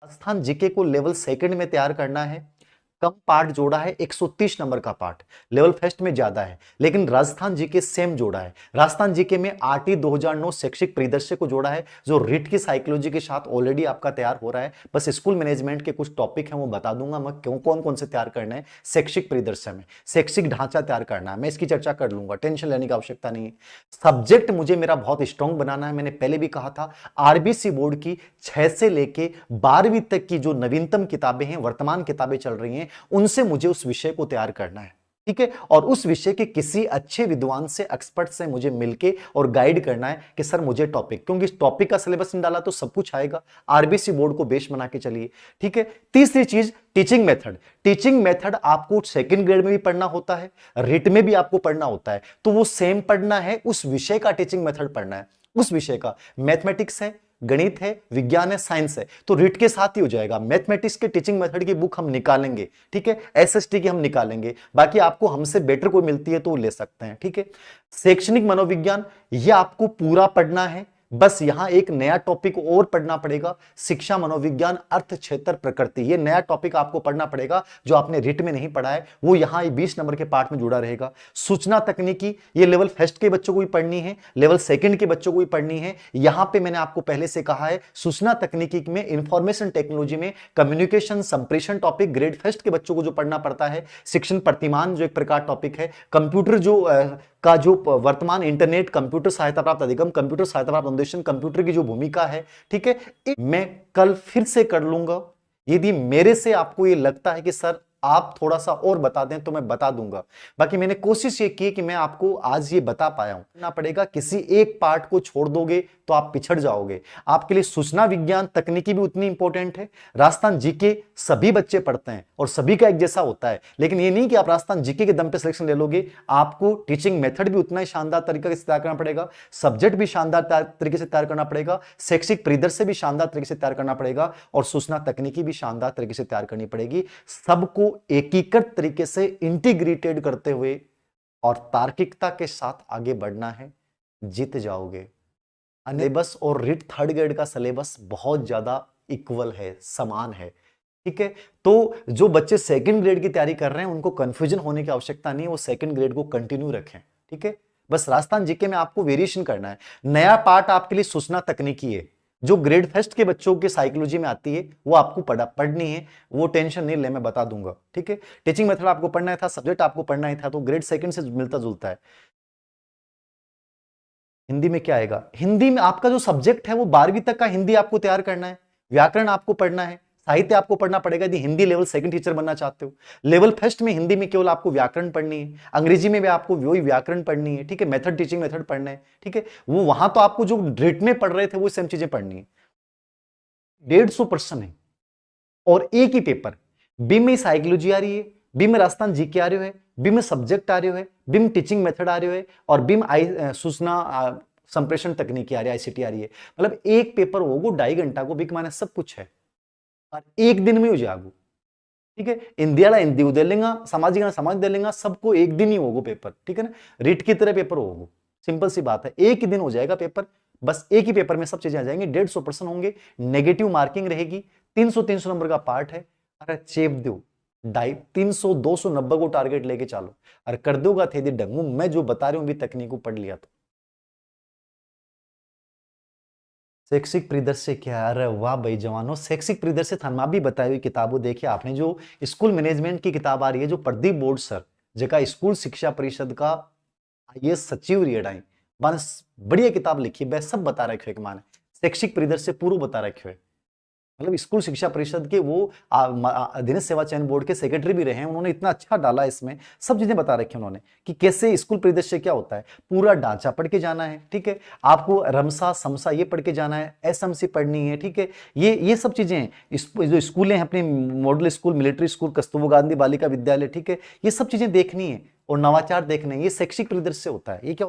Rajasthan GK को level second में तैयार करना है। कम पार्ट जोड़ा है, 130 नंबर का पार्ट। लेवल फर्स्ट में ज्यादा है, लेकिन राजस्थान जीके सेम जोड़ा है। राजस्थान जीके में आरटी 2009 शैक्षिक परिदृश्य को जोड़ा है, जो रीट की साइकोलॉजी के साथ ऑलरेडी आपका तैयार हो रहा है। बस स्कूल मैनेजमेंट के कुछ टॉपिक हैं वो बता दूंगा मैं, क्यों कौन कौन से तैयार करना है। शैक्षिक परिदृश्य में शैक्षिक ढांचा तैयार करना है, मैं इसकी चर्चा कर लूंगा, टेंशन लेने की आवश्यकता नहीं है। सब्जेक्ट मुझे मेरा बहुत स्ट्रॉन्ग बनाना है, मैंने पहले भी कहा था। आरबीसी बोर्ड की 6 से लेके 12वीं तक की जो नवीनतम किताबें हैं, वर्तमान किताबें चल रही हैं, उनसे मुझे उस विषय को तैयार करना है, ठीक है। और उस विषय के किसी अच्छे विद्वान से, एक्सपर्ट से मुझे मिलके और गाइड करना है कि सर मुझे टॉपिक, क्योंकि इस टॉपिक का सिलेबस नहीं डाला तो सब कुछ आएगा। आरबीसी बोर्ड को बेस बना के चलिए, ठीक है। तीसरी चीज टीचिंग मेथड। टीचिंग मेथड आपको सेकंड ग्रेड में भी पढ़ना होता है, रिट में भी आपको पढ़ना होता है, तो वो सेम पढ़ना है, उस विषय का टीचिंग मेथड पढ़ना है। उस विषय का मैथमेटिक्स है, गणित है, विज्ञान है, साइंस है, तो रीट के साथ ही हो जाएगा। मैथमेटिक्स के टीचिंग मेथड की बुक हम निकालेंगे, ठीक है। एसएसटी की हम निकालेंगे, बाकी आपको हमसे बेटर कोई मिलती है तो वो ले सकते हैं, ठीक है। शैक्षणिक मनोविज्ञान, ये आपको पूरा पढ़ना है, बस यहां एक नया टॉपिक और पढ़ना पड़ेगा, शिक्षा मनोविज्ञान अर्थ क्षेत्र प्रकृति। ये नया टॉपिक आपको पढ़ना पड़ेगा जो आपने रिट में नहीं पढ़ा है, वो यहां 20 नंबर के पार्ट में जुड़ा रहेगा। सूचना तकनीकी, ये लेवल फर्स्ट के बच्चों को भी पढ़नी है, लेवल सेकंड के बच्चों को भी पढ़नी है। यहां पे मैंने आपको पहले से कहा है, सूचना तकनीकी में, इंफॉर्मेशन टेक्नोलॉजी में कम्युनिकेशन संप्रेषण टॉपिक ग्रेड फर्स्ट के बच्चों को जो पढ़ना पड़ता है। शिक्षण प्रतिमान जो एक प्रकार टॉपिक है, कंप्यूटर का जो वर्तमान इंटरनेट, कंप्यूटर सहायता प्राप्त अधिगम, कंप्यूटर सहायता प्राप्त फाउंडेशन, कंप्यूटर की जो भूमिका है, ठीक है। मैं कल फिर से कर लूंगा, यदि मेरे से आपको ये लगता है कि सर आप थोड़ा सा और बता दें तो मैं बता दूंगा। बाकी मैंने कोशिश ये की कि मैं आपको आज ये बता पाया हूं। ना पड़ेगा, किसी एक पार्ट को छोड़ दोगे तो आप पिछड़ जाओगे। आपके लिए सूचना विज्ञान तकनीकी भी उतनी इंपॉर्टेंट है। राजस्थान जीके सभी बच्चे पढ़ते हैं और सभी का एक जैसा होता है, लेकिन ये नहीं कि आप राजस्थान जीके के दम पे सिलेक्शन ले लोगे। आपको टीचिंग मेथड भी उतना ही शानदार तरीके से तैयार करना पड़ेगा, सब्जेक्ट भी शानदार तरीके से तैयार करना पड़ेगा, शैक्षिक परिदृश्य भी शानदार तरीके से तैयार करना पड़ेगा, और सूचना तकनीकी भी शानदार तरीके से तैयार करनी पड़ेगी। सबको एकीकृत तरीके से इंटीग्रेटेड करते हुए और तार्किकता के साथ आगे बढ़ना है, जीत जाओगे। सिलेबस और रिट थर्ड ग्रेड का सिलेबस बहुत ज्यादा इक्वल है, समान है, ठीक है। तो जो बच्चे सेकंड ग्रेड की तैयारी कर रहे हैं उनको कंफ्यूजन होने की आवश्यकता नहीं है, वो सेकंड ग्रेड को कंटिन्यू रखें, ठीक है। बस राजस्थान जीके में आपको वेरिएशन करना है। नया पार्ट आपके लिए सूचना तकनीकी है, जो ग्रेड फर्स्ट के बच्चों की साइकोलॉजी में आती है वो आपको पढ़नी है, वो टेंशन नहीं ले, मैं बता दूंगा, ठीक है। टीचिंग मेथड आपको पढ़ना था, सब्जेक्ट आपको पढ़ना ही था, तो ग्रेड सेकंड से मिलता जुलता है। हिंदी में क्या आएगा? हिंदी में आपका जो सब्जेक्ट है वो 12वीं तक का हिंदी आपको तैयार करना है, व्याकरण आपको पढ़ना है, साहित्य आपको पढ़ना पड़ेगा यदि हिंदी लेवल सेकंड टीचर बनना चाहते हो। लेवल फर्स्ट में हिंदी में केवल आपको व्याकरण पढ़नी है, अंग्रेजी में भी आपको वही व्याकरण पढ़नी है, ठीक है। मेथड, टीचिंग मेथड पढ़ना है, ठीक है। वो वहां तो आपको जो रिट में पढ़ रहे थे वो सेम चीजें पढ़नी है। 150 प्रश्न है और एक ही पेपर। बीम में साइकोलॉजी आ रही है, बीम में राजस्थान जीके आ रहे है, बीम में सब्जेक्ट आ रहे है, बीम टीचिंग मेथड आ रहे है, और बीम सूचना संप्रेषण तकनीकी आ रही है, आईसीटी आ रही है। मतलब एक पेपर होगा 2.5 घंटा को, बीक माने सब कुछ है और एक दिन में हो जाएगा, ठीक है। इंडिया हिंदी दे लेंगे, सामाजिक समाज दे लेंगे, सबको एक दिन ही होगा पेपर, ठीक है ना। रीट की तरह पेपर होगा, सिंपल सी बात है, एक ही दिन हो जाएगा पेपर। बस एक ही पेपर में सब चीजें आ जाएंगी। 150 प्रश्न होंगे, नेगेटिव मार्किंग रहेगी, 300 नंबर का पार्ट है। अरे चेप दो 300 290 को टारगेट लेके चलो, अरे कर दोगा थे ढंगू, मैं जो बता रही हूं भी तकनीक को पढ़ लिया तो। शैक्षिक परिदृश्य क्या है? अरे वाह भाई जवानों, शैक्षिक परिदृश्य थाना भी बताई हुई किताबों देखिए आपने, जो स्कूल मैनेजमेंट की किताब आ रही है, जो प्रदीप बोर्ड सर जगह स्कूल शिक्षा परिषद का ये सचिव रियडाई बस बढ़िया किताब लिखी है, सब बता रखे कि माने शैक्षिक परिदृश्य पूर्व बता रखे हुए। मतलब स्कूल शिक्षा परिषद के वो अधीनस्थ सेवा चयन बोर्ड के सेक्रेटरी भी रहे हैं, उन्होंने इतना अच्छा डाला इसमें, सब चीजें बता रखी उन्होंने कि कैसे स्कूल परिदृश्य क्या होता है। पूरा ढांचा पढ़ के जाना है, ठीक है। आपको रमसा समसा ये पढ़ के जाना है, एसएमसी पढ़नी है, ठीक है। ये सब चीजें हैं, जो स्कूलें हैं अपनी, model school, military school, Kasturba Gandhi Balika Vidyalaya, ठीक है, ये सब चीजें देखनी है और नवाचार देखने, ये शैक्षिक परिदृश्य होता है। ये क्या